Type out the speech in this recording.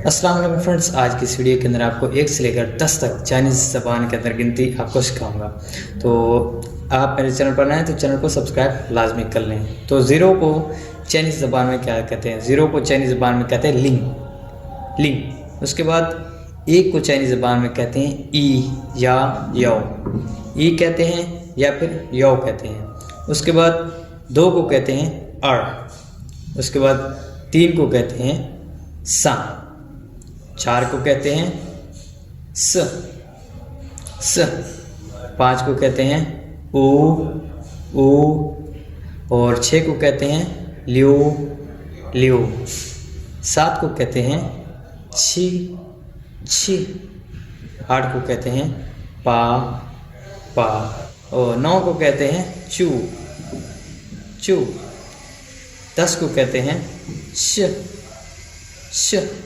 अस्सलाम वालेकुम फ्रेंड्स, आज की इस वीडियो के अंदर आपको 1 से लेकर 10 तक चाइनीज़ ज़बान के अंदर गिनती आपको सिखाऊंगा। तो आप मेरे चैनल पर नए हैं तो चैनल को सब्सक्राइब लाजमी कर लें। तो ज़ीरो को चाइनीज़ ज़बान में क्या कहते हैं? ज़ीरो को चाइनीज़ ज़बान में कहते हैं लिंग लिंग। उसके बाद 1 को चाइनीज़ ज़बान में कहते हैं ई या यो, ई कहते हैं या फिर यो कहते हैं। उसके बाद 2 को कहते हैं अर। उसके बाद 3 को कहते हैं सा। 4 को कहते हैं स। 5 को कहते हैं ऊ। और 6 को कहते हैं लियो। 7 को कहते हैं छी। 8 को कहते हैं पा। और 9 को कहते हैं चू। 10 को कहते हैं श।